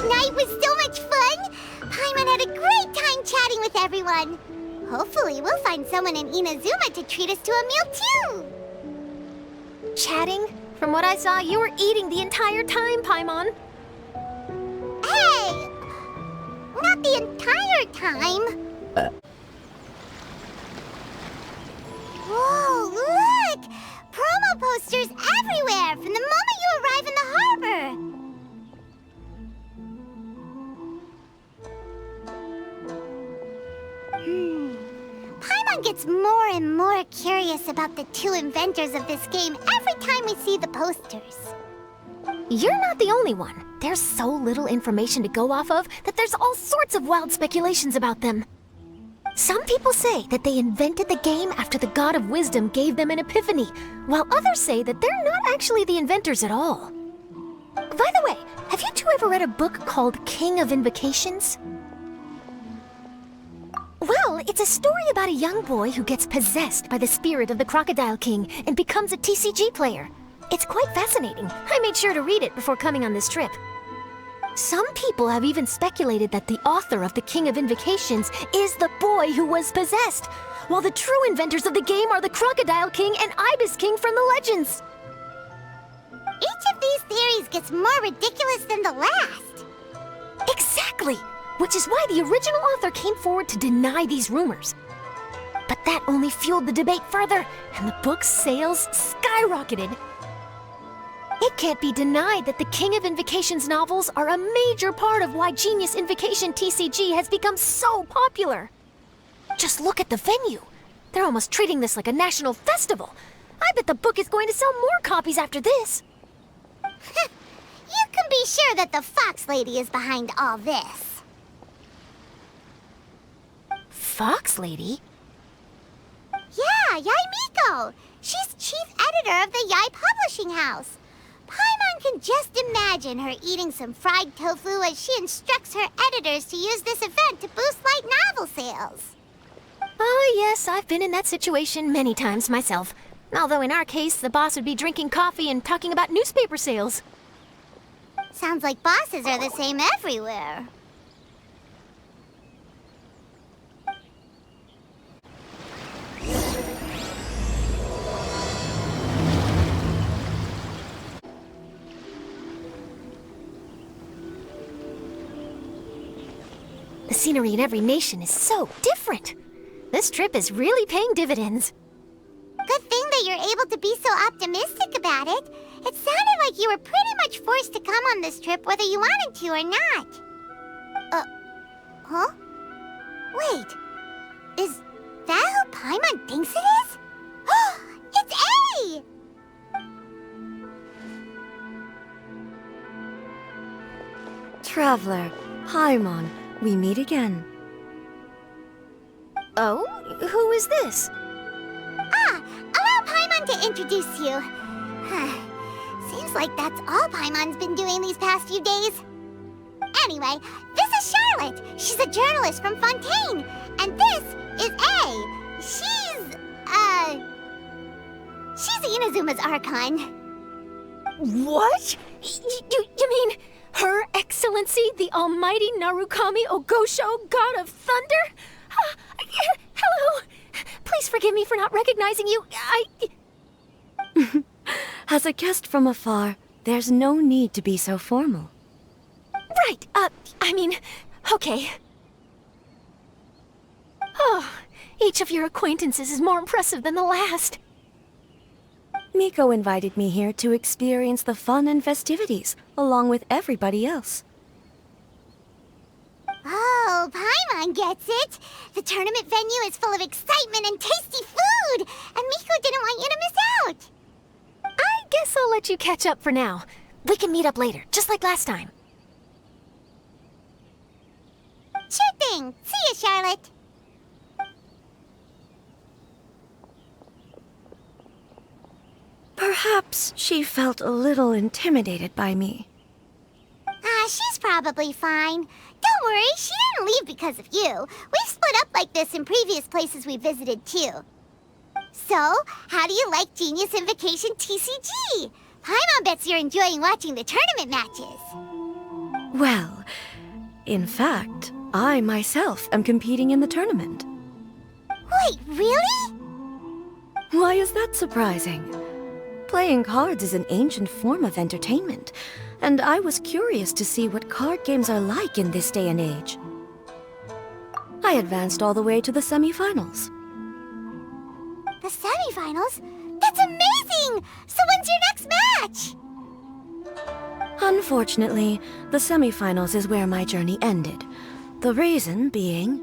night was so much fun! Paimon had a great time chatting with everyone. Hopefully, we'll find someone in Inazuma to treat us to a meal too. Chatting? From what I saw, you were eating the entire time, Paimon. Hey! Not the entire time. Whoa, look! Promo posters everywhere from the moment you arrive in the harbor. Paimon gets more and more curious about the two inventors of this game every time we see the posters. You're not the only one. There's so little information to go off of that there's all sorts of wild speculations about them. Some people say that they invented the game after the God of Wisdom gave them an epiphany, while others say that they're not actually the inventors at all. By the way, have you two ever read a book called King of Invocations? Well, it's a story about a young boy who gets possessed by the spirit of the Crocodile King and becomes a TCG player. It's quite fascinating. I made sure to read it before coming on this trip. Some people have even speculated that the author of the King of Invocations is the boy who was possessed, while the true inventors of the game are the Crocodile King and Ibis King from the legends. Each of these theories gets more ridiculous than the last. Exactly! Which is why the original author came forward to deny these rumors. But that only fueled the debate further, and the book's sales skyrocketed. It can't be denied that the King of Invocations novels are a major part of why Genius Invocation TCG has become so popular. Just look at the venue. They're almost treating this like a national festival. I bet the book is going to sell more copies after this. You can be sure that the Fox Lady is behind all this. Fox Lady? Yeah, Yai Miko. She's chief editor of the Yai Publishing House. Paimon can just imagine her eating some fried tofu as she instructs her editors to use this event to boost light novel sales. Oh yes, I've been in that situation many times myself. Although in our case, the boss would be drinking coffee and talking about newspaper sales. Sounds like bosses are the same everywhere. The scenery in every nation is so different. This trip is really paying dividends. Good thing that you're able to be so optimistic about it. It sounded like you were pretty much forced to come on this trip whether you wanted to or not. Huh? Wait. Is that who Paimon thinks it is? It's A! Traveler, Paimon, we meet again. Oh? Who is this? Allow Paimon to introduce you. Seems like that's all Paimon's been doing these past few days. Anyway, this is Charlotte. She's a journalist from Fontaine. And this is A. She's Inazuma's Archon. What? You mean Her Excellency, the Almighty Narukami Ogosho, God of Thunder? Hello. Please forgive me for not recognizing you. As a guest from afar, there's no need to be so formal. Right, okay. Oh, each of your acquaintances is more impressive than the last. Miko invited me here to experience the fun and festivities, along with everybody else. Oh, Paimon gets it. The tournament venue is full of excitement and tasty food, and Miko didn't want you to miss out. I guess I'll let you catch up for now. We can meet up later, just like last time. Sure thing. See you, Charlotte. Perhaps she felt a little intimidated by me. She's probably fine. Don't worry, she didn't leave because of you. We've split up like this in previous places we visited, too. So, how do you like Genius Invocation TCG? Paimon bets you're enjoying watching the tournament matches. Well, In fact, I myself am competing in the tournament. Wait, really? Why is that surprising? Playing cards is an ancient form of entertainment, and I was curious to see what card games are like in this day and age. I advanced all the way to the semi-finals. The semifinals? That's amazing! So when's your next match? Unfortunately, the semi-finals is where my journey ended. The reason being...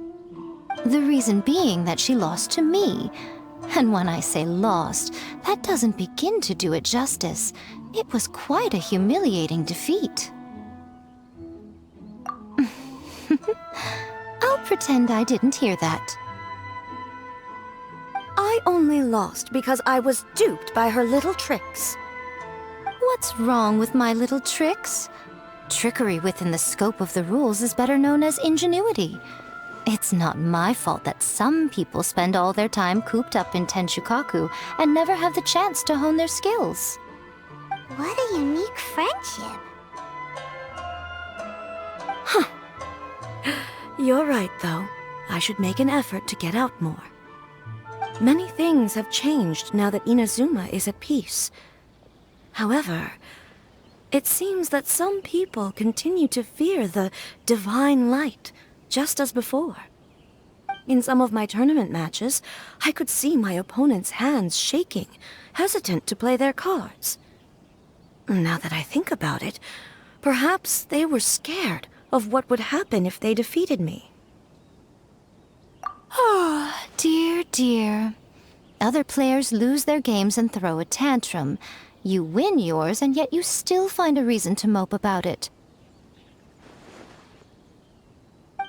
The reason being that she lost to me. And when I say lost, that doesn't begin to do it justice. It was quite a humiliating defeat. I'll pretend I didn't hear that. I only lost because I was duped by her little tricks. What's wrong with my little tricks? Trickery within the scope of the rules is better known as ingenuity. It's not my fault that some people spend all their time cooped up in Tenshukaku and never have the chance to hone their skills. What a unique friendship. You're right, though. I should make an effort to get out more. Many things have changed now that Inazuma is at peace. However, it seems that some people continue to fear the divine light, just as before. In some of my tournament matches, I could see my opponent's hands shaking, hesitant to play their cards. Now that I think about it, perhaps they were scared of what would happen if they defeated me. Oh, dear, dear. Other players lose their games and throw a tantrum. You win yours, and yet you still find a reason to mope about it.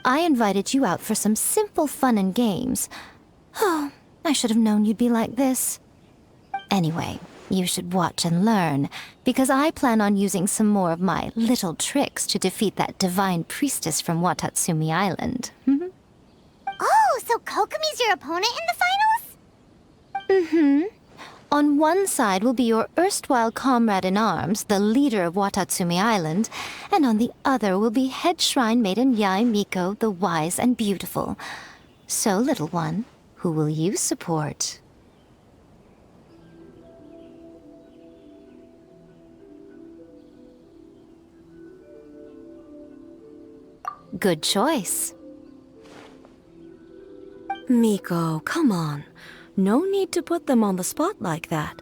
I invited you out for some simple fun and games. Oh, I should have known you'd be like this. Anyway, you should watch and learn, because I plan on using some more of my little tricks to defeat that divine priestess from Watatsumi Island. Oh, so Kokomi's your opponent in the finals? Mm-hmm. On one side will be your erstwhile comrade-in-arms, the leader of Watatsumi Island, and on the other will be head shrine maiden Yae Miko, the wise and beautiful. So, little one, who will you support? Good choice. Miko, come on. No need to put them on the spot like that.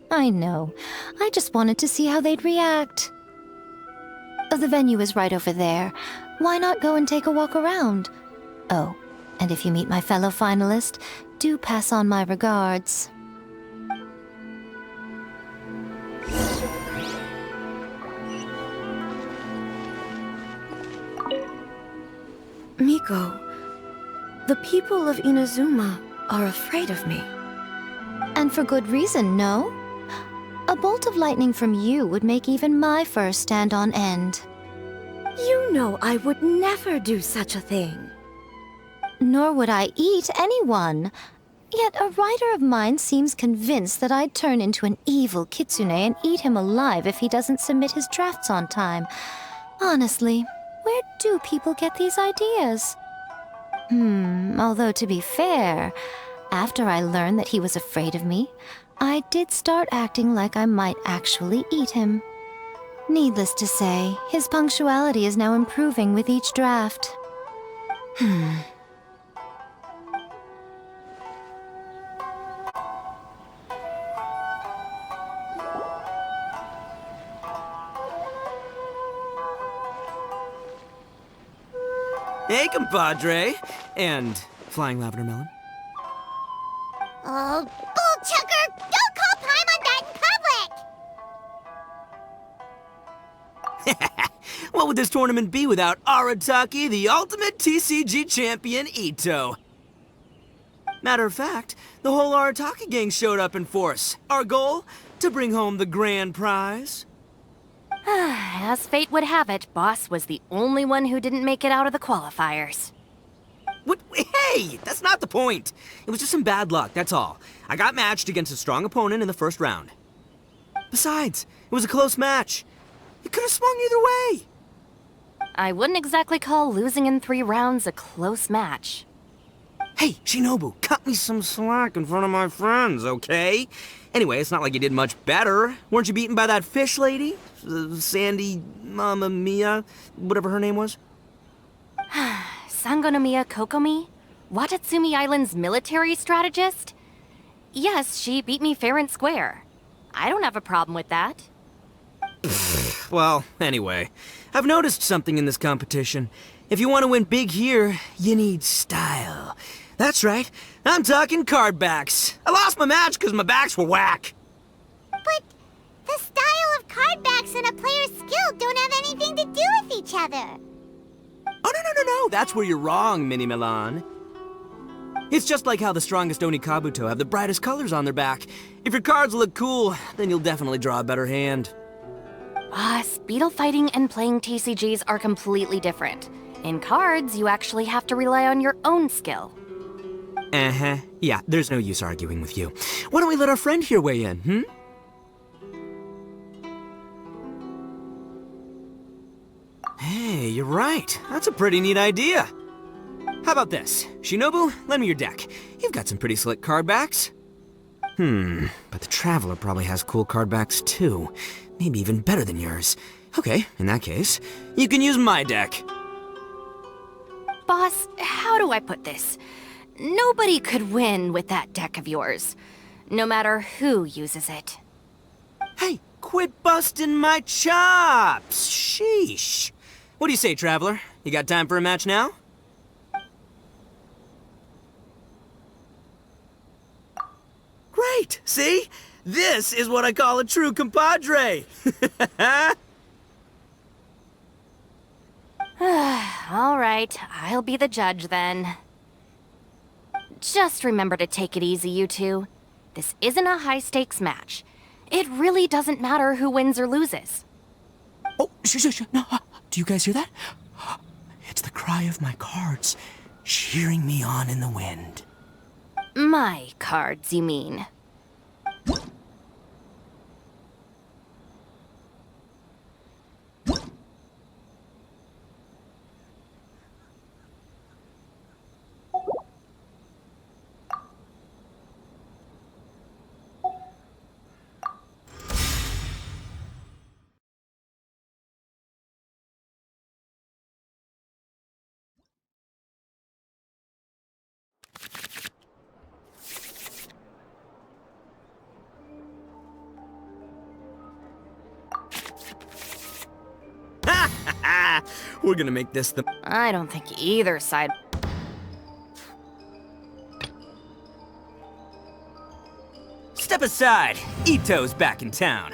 I know. I just wanted to see how they'd react. The venue is right over there. Why not go and take a walk around? Oh, and if you meet my fellow finalist, do pass on my regards. Miko, the people of Inazuma are afraid of me. And for good reason, no? A bolt of lightning from you would make even my fur stand on end. You know I would never do such a thing. Nor would I eat anyone. Yet a writer of mine seems convinced that I'd turn into an evil kitsune and eat him alive if he doesn't submit his drafts on time. Honestly, where do people get these ideas? Although to be fair, after I learned that he was afraid of me, I did start acting like I might actually eat him. Needless to say, his punctuality is now improving with each draft. Hey, compadre. And flying lavender melon. Oh, bullchucker! Don't call Paimon that in public! What would this tournament be without Arataki, the ultimate TCG champion, Ito? Matter of fact, the whole Arataki gang showed up in force. Our goal? To bring home the grand prize. As fate would have it, Boss was the only one who didn't make it out of the qualifiers. What? Hey, that's not the point. It was just some bad luck, that's all. I got matched against a strong opponent in the first round. Besides, it was a close match. It could have swung either way. I wouldn't exactly call losing in 3 rounds a close match. Hey, Shinobu, cut me some slack in front of my friends, okay? Anyway, it's not like you did much better. Weren't you beaten by that fish lady? Sandy Mamma Mia, whatever her name was? Sangonomiya Kokomi? Watatsumi Island's military strategist? Yes, she beat me fair and square. I don't have a problem with that. Well, anyway, I've noticed something in this competition. If you want to win big here, you need style. That's right, I'm talking card backs. I lost my match because my backs were whack. But the style of card backs and a player's skill don't have anything to do with each other. Oh, no, that's where you're wrong, Mini Milan. It's just like how the strongest Oni Kabuto have the brightest colors on their back. If your cards look cool, then you'll definitely draw a better hand. Speedle fighting and playing TCGs are completely different. In cards, you actually have to rely on your own skill. Uh-huh. Yeah, there's no use arguing with you. Why don't we let our friend here weigh in, Hey, you're right. That's a pretty neat idea. How about this? Shinobu, lend me your deck. You've got some pretty slick card backs. But the Traveler probably has cool card backs too. Maybe even better than yours. Okay, in that case, you can use my deck. Boss, how do I put this? Nobody could win with that deck of yours, no matter who uses it. Hey, quit busting my chops! Sheesh. What do you say, Traveler? You got time for a match now? Great! See? This is what I call a true compadre! All right, I'll be the judge then. Just remember to take it easy, you two. This isn't a high-stakes match. It really doesn't matter who wins or loses. Oh, shush. No, do you guys hear that? It's the cry of my cards, cheering me on in the wind. My cards, you mean? We're gonna make this the... I don't think either side... Step aside! Ito's back in town.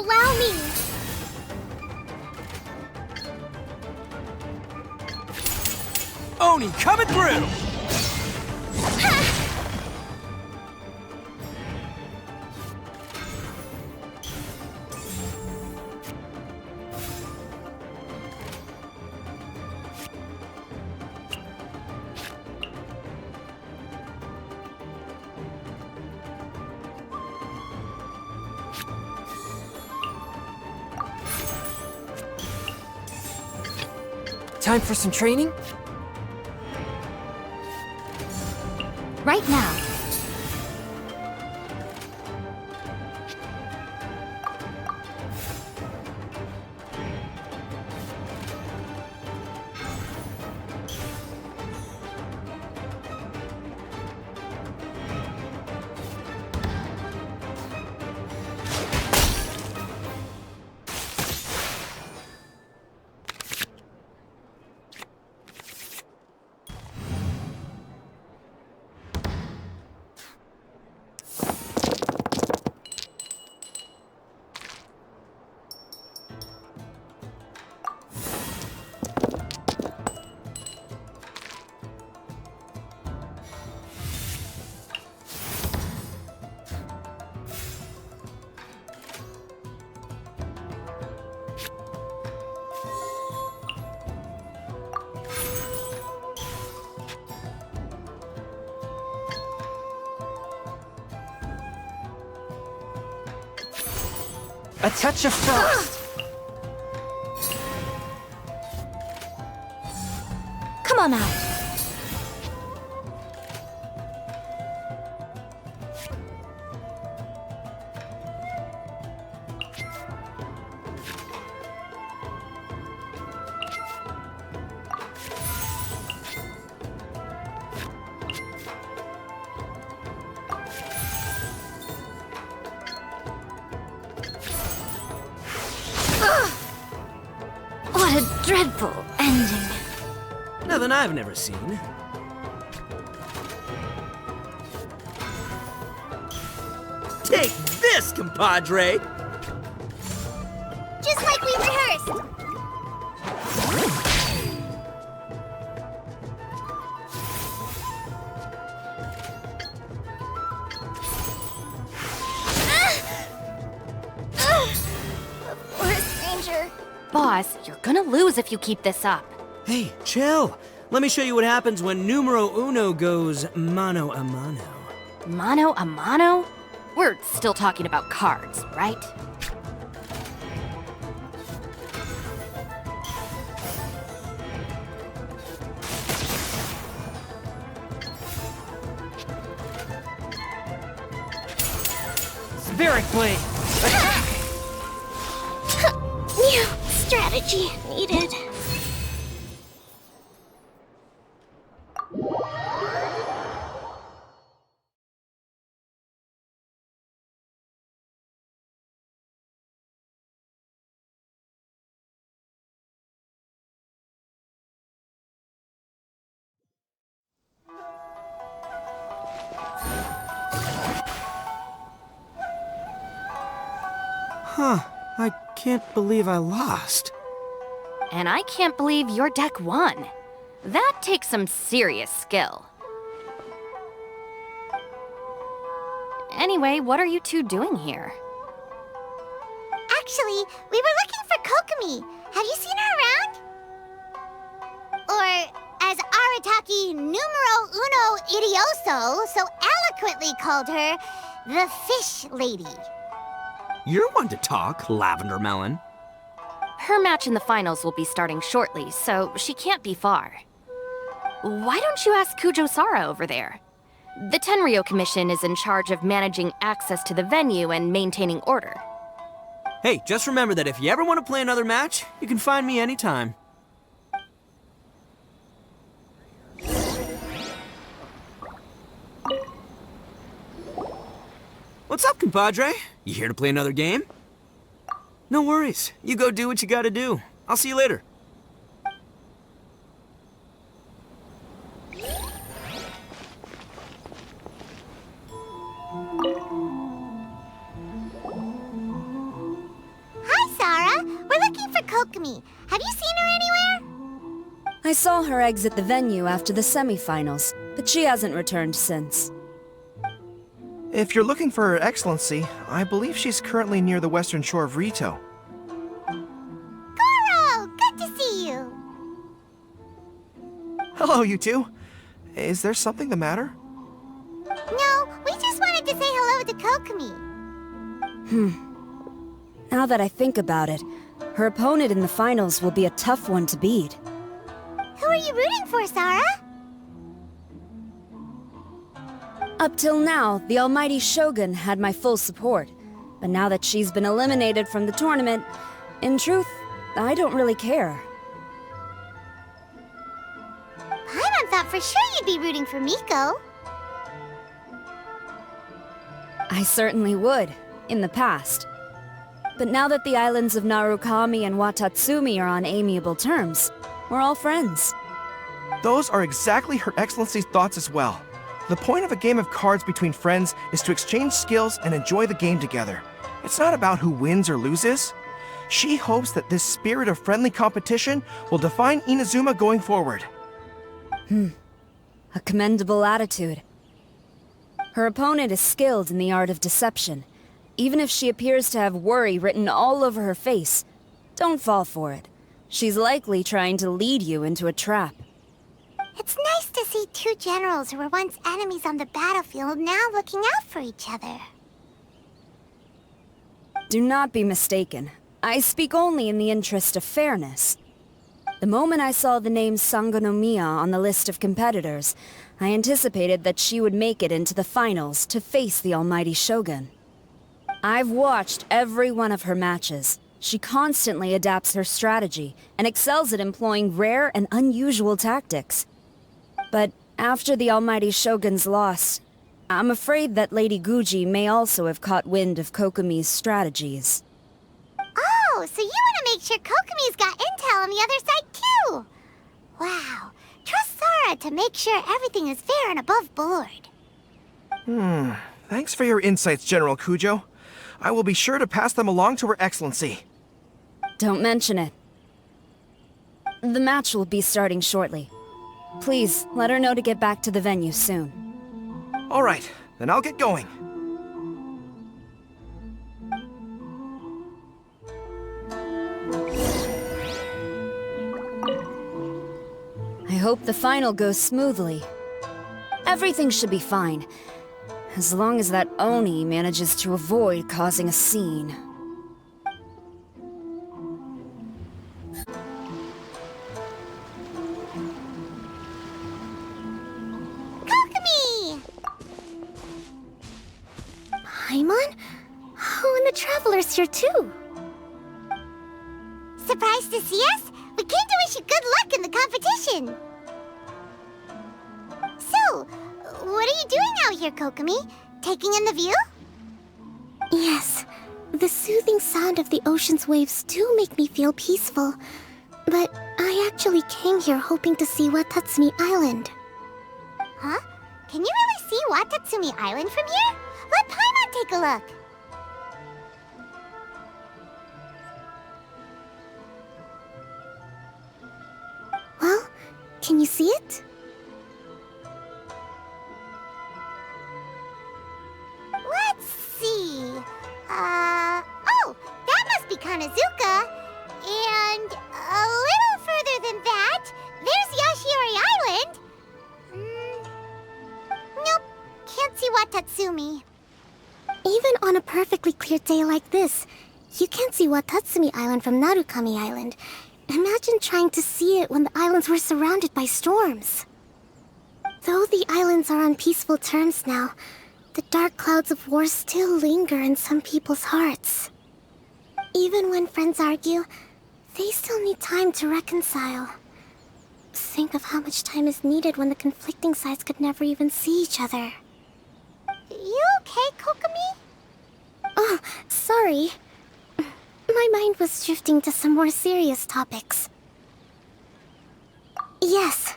allow me! Oni coming through! Time for some training? Right now. A touch of frost! Come on out. What a dreadful ending. Nothing I've never seen. Take this, compadre! Just like we rehearsed! Boss, you're gonna lose if you keep this up. Hey, chill. Let me show you what happens when numero uno goes mano a mano. Mano a mano? We're still talking about cards, right? Spirit Blade! Attack! New strategy needed. Huh. I can't believe I lost. And I can't believe your deck won. That takes some serious skill. Anyway, what are you two doing here? Actually, we were looking for Kokomi. Have you seen her around? Or, as Arataki numero uno idioso so eloquently called her, the Fish Lady. You're one to talk, Lavender Melon. Her match in the finals will be starting shortly, so she can't be far. Why don't you ask Kujo-Sara over there? The Tenryo Commission is in charge of managing access to the venue and maintaining order. Hey, just remember that if you ever want to play another match, you can find me anytime. What's up, compadre? You here to play another game? No worries. You go do what you gotta do. I'll see you later. I saw her exit the venue after the semifinals, but she hasn't returned since. If you're looking for Her Excellency, I believe she's currently near the western shore of Rito. Goro! Good to see you! Hello, you two. Is there something the matter? No, we just wanted to say hello to Kokomi. Now that I think about it, her opponent in the finals will be a tough one to beat. Who are you rooting for, Sara? Up till now, the almighty Shogun had my full support. But now that she's been eliminated from the tournament, in truth, I don't really care. Paimon thought for sure you'd be rooting for Miko. I certainly would, in the past. But now that the islands of Narukami and Watatsumi are on amiable terms, we're all friends. Those are exactly Her Excellency's thoughts as well. The point of a game of cards between friends is to exchange skills and enjoy the game together. It's not about who wins or loses. She hopes that this spirit of friendly competition will define Inazuma going forward. A commendable attitude. Her opponent is skilled in the art of deception. Even if she appears to have worry written all over her face, don't fall for it. She's likely trying to lead you into a trap. It's nice to see two generals who were once enemies on the battlefield now looking out for each other. Do not be mistaken. I speak only in the interest of fairness. The moment I saw the name Sangonomiya on the list of competitors, I anticipated that she would make it into the finals to face the almighty Shogun. I've watched every one of her matches. She constantly adapts her strategy and excels at employing rare and unusual tactics. But after the almighty Shogun's loss, I'm afraid that Lady Guji may also have caught wind of Kokomi's strategies. Oh, so you want to make sure Kokomi's got intel on the other side too? Wow. Trust Sara to make sure everything is fair and above board. Thanks for your insights, General Kujo. I will be sure to pass them along to Her Excellency. Don't mention it. The match will be starting shortly. Please, let her know to get back to the venue soon. All right, then I'll get going. I hope the final goes smoothly. Everything should be fine, as long as that Oni manages to avoid causing a scene. Kokomi! Paimon? Oh, and the Traveler's here too. Surprised to see us? We came to wish you good luck in the competition. So, what are you doing out here, Kokomi? Taking in the view? Yes. The soothing sound of the ocean's waves do make me feel peaceful. But I actually came here hoping to see Watatsumi Island. Huh? Can you really see Watatsumi Island from here? Let Paimon take a look. Well, can you see it? Let's see. Oh, that must be Kanazuka. And a little further than that, there's Yashiori Island. Nope, can't see Watatsumi. Even on a perfectly clear day like this, you can't see Watatsumi Island from Narukami Island. Imagine trying to see it when the islands were surrounded by storms. Though the islands are on peaceful terms now, the dark clouds of war still linger in some people's hearts. Even when friends argue, they still need time to reconcile. Think of how much time is needed when the conflicting sides could never even see each other. You okay, Kokomi? Oh, sorry. My mind was drifting to some more serious topics. Yes,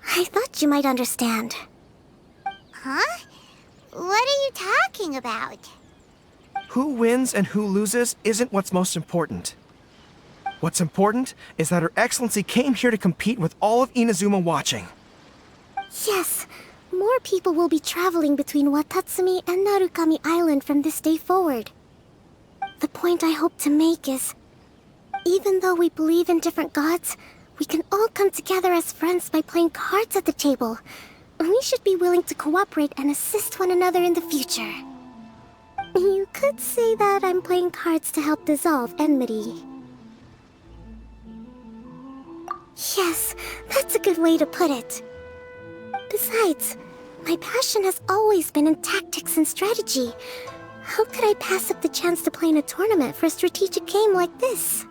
I thought you might understand. Huh? What are you talking about? Who wins and who loses isn't what's most important. What's important is that Her Excellency came here to compete with all of Inazuma watching. Yes, more people will be traveling between Watatsumi and Narukami Island from this day forward. The point I hope to make is, even though we believe in different gods, we can all come together as friends by playing cards at the table. We should be willing to cooperate and assist one another in the future. You could say that I'm playing cards to help dissolve enmity. Yes, that's a good way to put it. Besides, my passion has always been in tactics and strategy. How could I pass up the chance to play in a tournament for a strategic game like this?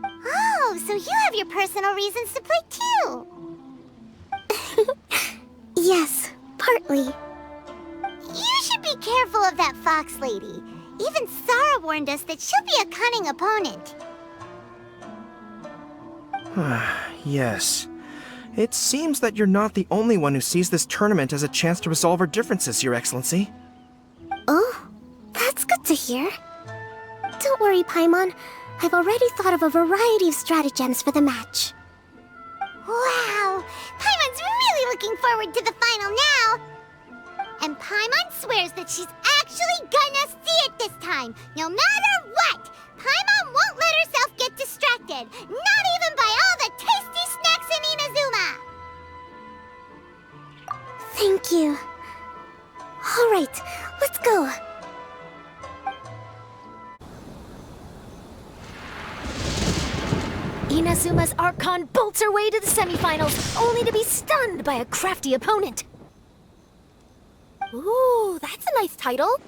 Oh, so you have your personal reasons to play too! Yes, partly. You should be careful of that fox lady. Even Sarah warned us that she'll be a cunning opponent. Yes. It seems that you're not the only one who sees this tournament as a chance to resolve our differences, Your Excellency. Oh, that's good to hear. Don't worry, Paimon. I've already thought of a variety of stratagems for the match. Wow! Paimon's really looking forward to the final now! And Paimon swears that she's actually gonna see it this time, no matter what! Paimon won't let herself get distracted, not even by all the tasty snacks in Inazuma! Thank you. Alright, let's go. Inazuma's Archon bolts her way to the semifinals, only to be stunned by a crafty opponent. Ooh, that's a nice title.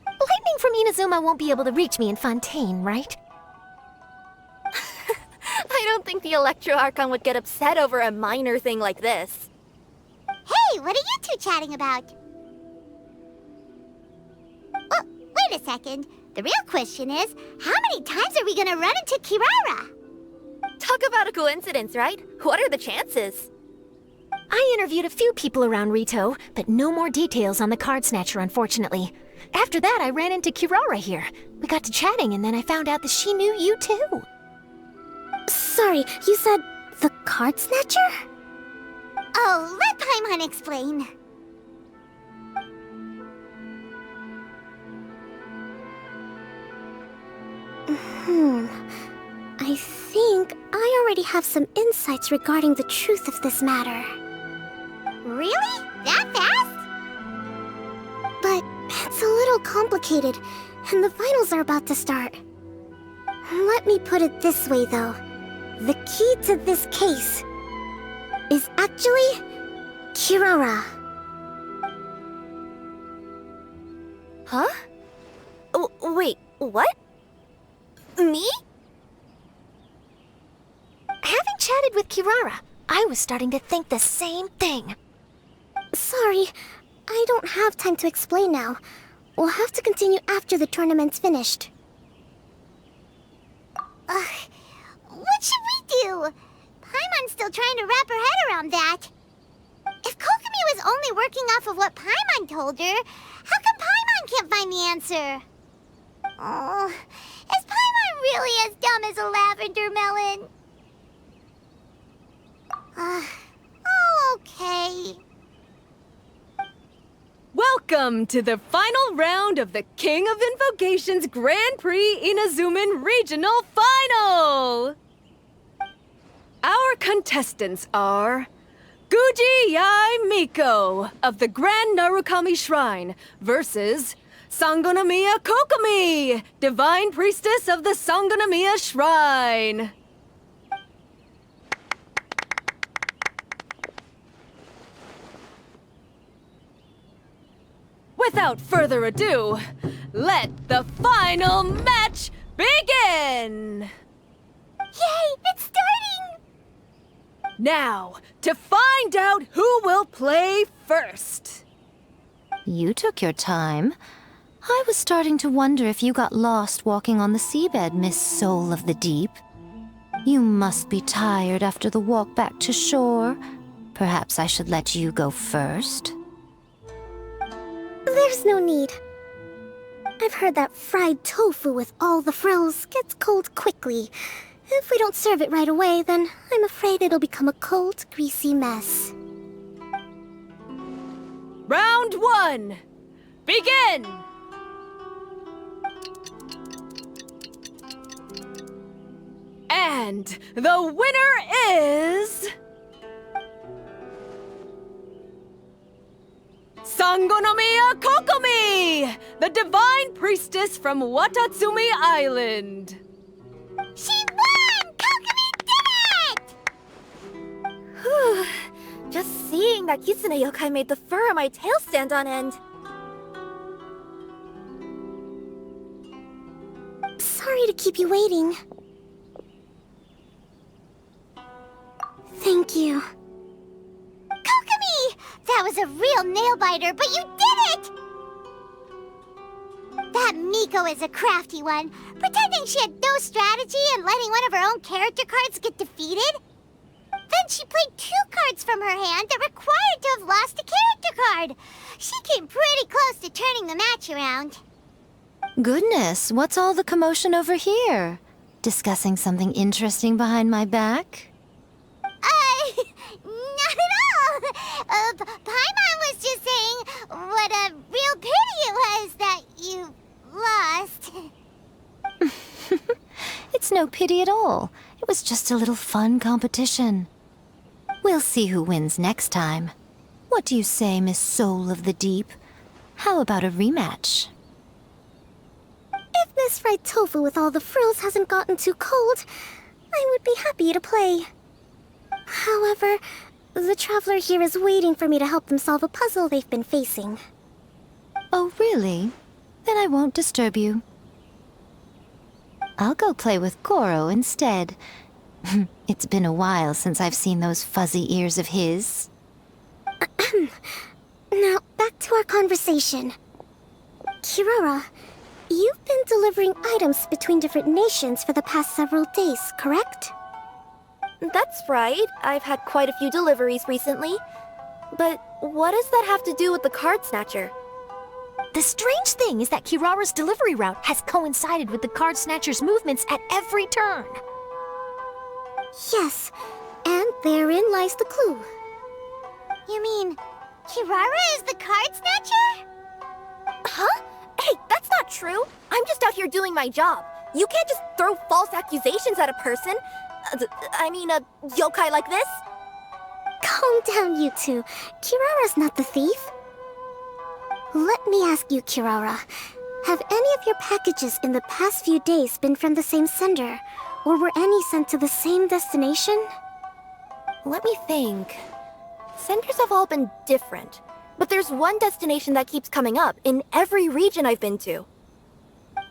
Lightning from Inazuma won't be able to reach me in Fontaine, right? I don't think the Electro Archon would get upset over a minor thing like this. Hey, what are you two chatting about? Oh, wait a second. The real question is, how many times are we gonna run into Kirara? Talk about a coincidence, right? What are the chances? I interviewed a few people around Rito, but no more details on the card snatcher, unfortunately. After that, I ran into Kirara here. We got to chatting, and then I found out that she knew you too. Sorry, you said the card snatcher? Oh, let Paimon explain. I think I already have some insights regarding the truth of this matter. Really? That fast? But it's a little complicated, and the finals are about to start. Let me put it this way, though. The key to this case is actually Kirara. Huh? Wait, what? Me? Having chatted with Kirara, I was starting to think the same thing. Sorry, I don't have time to explain now. We'll have to continue after the tournament's finished. What should we do? Paimon's still trying to wrap her head around that. If Kokomi was only working off of what Paimon told her, how come Paimon can't find the answer? Oh, is Paimon really as dumb as a lavender melon? Oh, okay. Welcome to the final round of the King of Invocations Grand Prix Inazuman Regional Final! Our contestants are Guji Yai Miko of the Grand Narukami Shrine versus Sangonomiya Kokomi, Divine Priestess of the Sangonomiya Shrine. Without further ado, let the final match begin! Yay, it's starting! Now, to find out who will play first. You took your time. I was starting to wonder if you got lost walking on the seabed, Miss Soul of the Deep. You must be tired after the walk back to shore. Perhaps I should let you go first. There's no need. I've heard that fried tofu with all the frills gets cold quickly. If we don't serve it right away, then I'm afraid it'll become a cold, greasy mess. Round 1! Begin! And the winner is... Sangonomiya Kokomi, the divine priestess from Watatsumi Island. She won! Kokomi did it! Just seeing that Kitsune yokai made the fur on my tail stand on end. Sorry to keep you waiting. Thank you. Kokomi! That was a real nail-biter, but you did it! That Miko is a crafty one, pretending she had no strategy and letting one of her own character cards get defeated. Then she played 2 cards from her hand that required to have lost a character card. She came pretty close to turning the match around. Goodness, what's all the commotion over here? Discussing something interesting behind my back? Not at all. Paimon was just saying what a real pity it was that you lost. It's no pity at all. It was just a little fun competition. We'll see who wins next time. What do you say, Miss Soul of the Deep? How about a rematch? If this fried tofu with all the frills hasn't gotten too cold, I would be happy to play. However, the traveler here is waiting for me to help them solve a puzzle they've been facing. Oh, really? Then I won't disturb you. I'll go play with Goro instead. It's been a while since I've seen those fuzzy ears of his. Now, back to our conversation. Kirara, you've been delivering items between different nations for the past several days, correct? That's right. I've had quite a few deliveries recently. But what does that have to do with the card snatcher? The strange thing is that Kirara's delivery route has coincided with the card snatcher's movements at every turn. Yes, and therein lies the clue. You mean, Kirara is the card snatcher? Huh? Hey, that's not true. I'm just out here doing my job. You can't just throw false accusations at a person. I mean, a yokai like this? Calm down, you two. Kirara's not the thief. Let me ask you, Kirara. Have any of your packages in the past few days been from the same sender? Or were any sent to the same destination? Let me think. Senders have all been different. But there's one destination that keeps coming up in every region I've been to.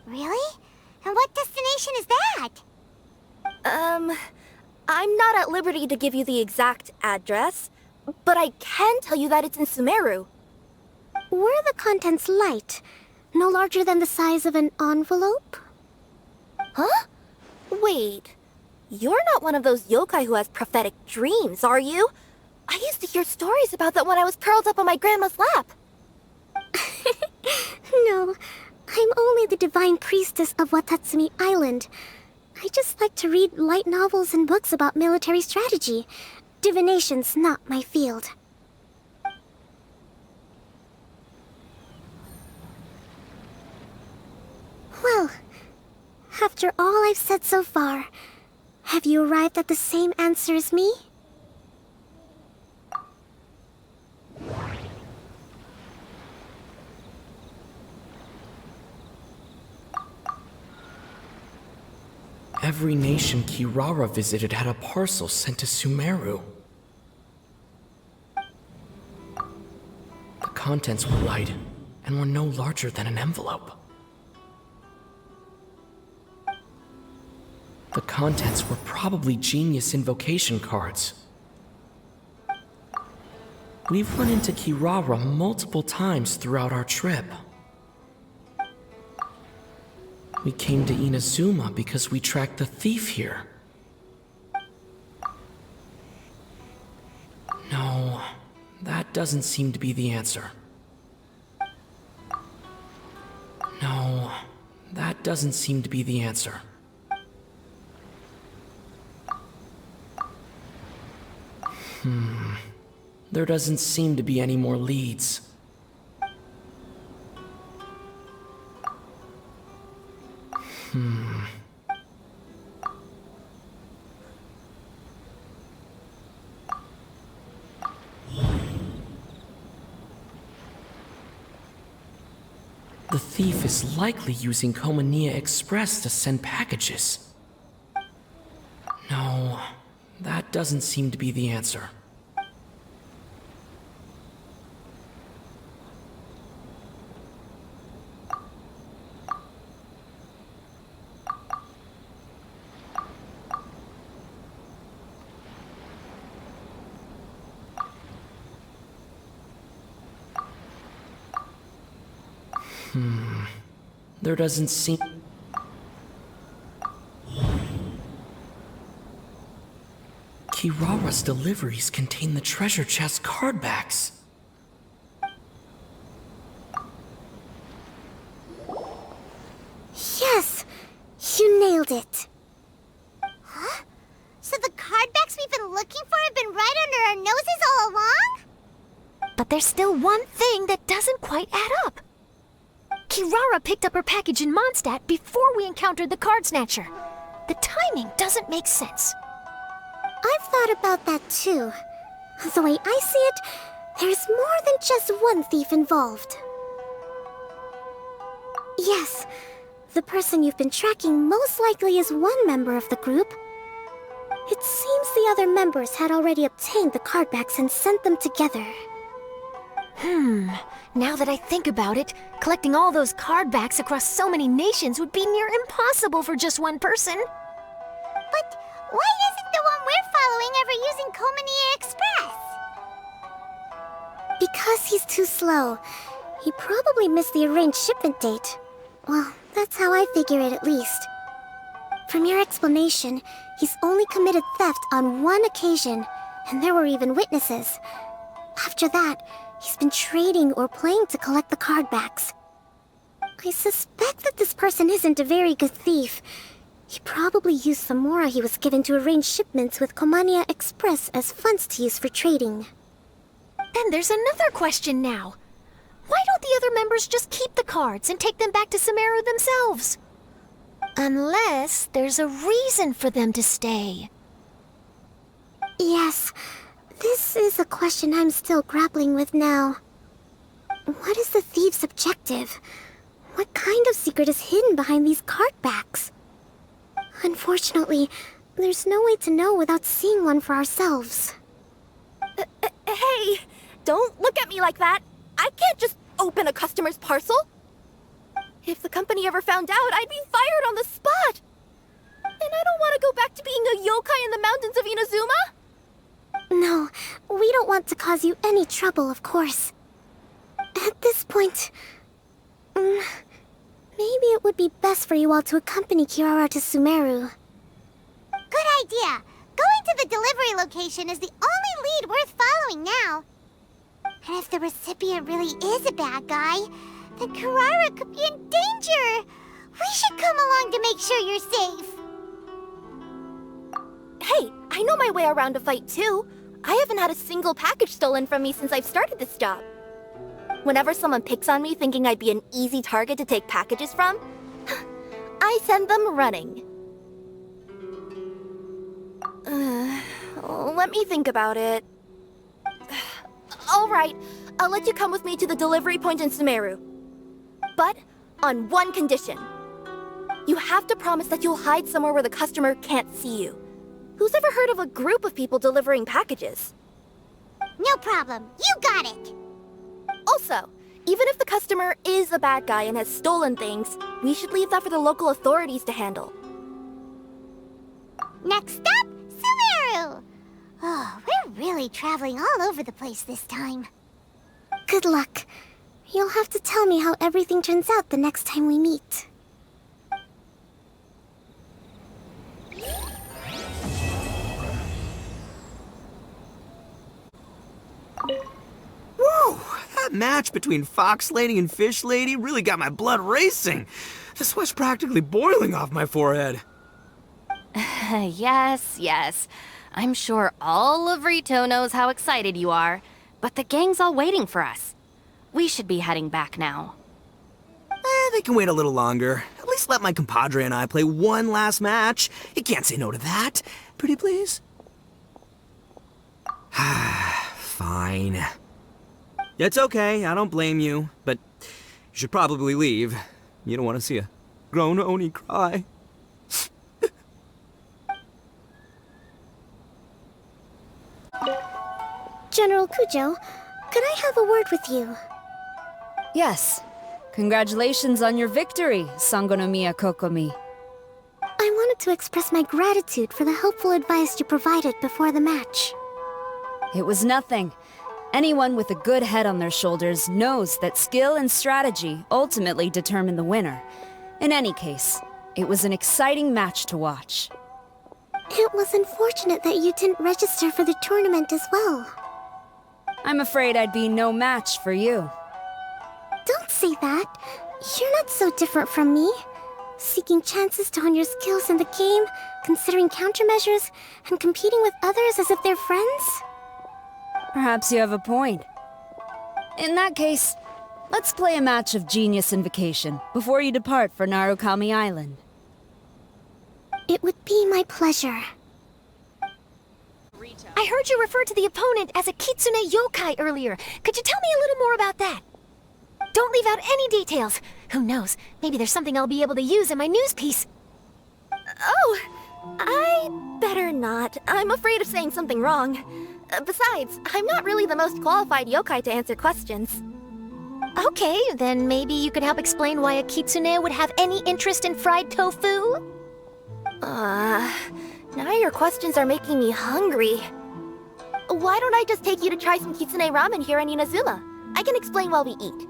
Really? And what destination is that? I'm not at liberty to give you the exact address, but I can tell you that it's in Sumeru. Were the contents light? No larger than the size of an envelope? Huh? Wait. You're not one of those yokai who has prophetic dreams, are you? I used to hear stories about that when I was curled up on my grandma's lap. No, I'm only the divine priestess of Watatsumi Island. I just like to read light novels and books about military strategy. Divination's not my field. Well, after all I've said so far, have you arrived at the same answer as me? Every nation Kirara visited had a parcel sent to Sumeru. The contents were light and were no larger than an envelope. The contents were probably genius invocation cards. We've run into Kirara multiple times throughout our trip. We came to Inazuma because we tracked the thief here. No, that doesn't seem to be the answer. No, that doesn't seem to be the answer. There doesn't seem to be any more leads. The thief is likely using Komania Express to send packages. No, that doesn't seem to be the answer. There doesn't seem... Kirara's deliveries contain the treasure chest card backs. Yes! You nailed it. Huh? So the cardbacks we've been looking for have been right under our noses all along? But there's still one thing that doesn't quite add up. Kirara picked up her package in Mondstadt before we encountered the card snatcher. The timing doesn't make sense. I've thought about that too. The way I see it, there's more than just one thief involved. Yes, the person you've been tracking most likely is one member of the group. It seems the other members had already obtained the cardbacks and sent them together. Now that I think about it, collecting all those cardbacks across so many nations would be near impossible for just one person. But why isn't the one we're following ever using Komania Express? Because he's too slow. He probably missed the arranged shipment date. Well, that's how I figure it at least. From your explanation, he's only committed theft on one occasion, and there were even witnesses. After that, he's been trading or playing to collect the cardbacks. I suspect that this person isn't a very good thief. He probably used the mora he was given to arrange shipments with Komania Express as funds to use for trading. Then there's another question now. Why don't the other members just keep the cards and take them back to Sumeru themselves? Unless there's a reason for them to stay. Yes, this is a question I'm still grappling with now. What is the thief's objective? What kind of secret is hidden behind these cardbacks? Unfortunately, there's no way to know without seeing one for ourselves. Hey, don't look at me like that. I can't just open a customer's parcel. If the company ever found out, I'd be fired on the spot. And I don't want to go back to being a yokai in the mountains of Inazuma. No, we don't want to cause you any trouble, of course. At this point, maybe it would be best for you all to accompany Kirara to Sumeru. Good idea. Going to the delivery location is the only lead worth following now. And if the recipient really is a bad guy, then Kirara could be in danger. We should come along to make sure you're safe. Hey, I know my way around a fight too. I haven't had a single package stolen from me since I've started this job. Whenever someone picks on me thinking I'd be an easy target to take packages from, I send them running. Let me think about it. Alright, I'll let you come with me to the delivery point in Sumeru. But on one condition. You have to promise that you'll hide somewhere where the customer can't see you. Who's ever heard of a group of people delivering packages? No problem. You got it. Also, even if the customer is a bad guy and has stolen things, we should leave that for the local authorities to handle. Next up, Sumeru! Oh, we're really traveling all over the place this time. Good luck. You'll have to tell me how everything turns out the next time we meet. Whoa! That match between Fox Lady and Fish Lady really got my blood racing. The sweat's practically boiling off my forehead. Yes. I'm sure all of Rito knows how excited you are, but the gang's all waiting for us. We should be heading back now. They can wait a little longer. At least let my compadre and I play one last match. You can't say no to that. Pretty please? Fine. It's okay, I don't blame you, but you should probably leave. You don't want to see a grown Oni cry. General Kujo, could I have a word with you? Yes. Congratulations on your victory, Sangonomiya Kokomi. I wanted to express my gratitude for the helpful advice you provided before the match. It was nothing. Anyone with a good head on their shoulders knows that skill and strategy ultimately determine the winner. In any case, it was an exciting match to watch. It was unfortunate that you didn't register for the tournament as well. I'm afraid I'd be no match for you. Don't say that. You're not so different from me. Seeking chances to hone your skills in the game, considering countermeasures, and competing with others as if they're friends? Perhaps you have a point. In that case, let's play a match of Genius Invocation before you depart for Narukami Island. It would be my pleasure. I heard you refer to the opponent as a Kitsune yokai earlier. Could you tell me a little more about that? Don't leave out any details. Who knows, maybe there's something I'll be able to use in my news piece. Oh, I better not. I'm afraid of saying something wrong. Besides, I'm not really the most qualified yokai to answer questions. Okay, then maybe you could help explain why a Kitsune would have any interest in fried tofu? Now your questions are making me hungry. Why don't I just take you to try some kitsune ramen here in Inazuma? I can explain while we eat.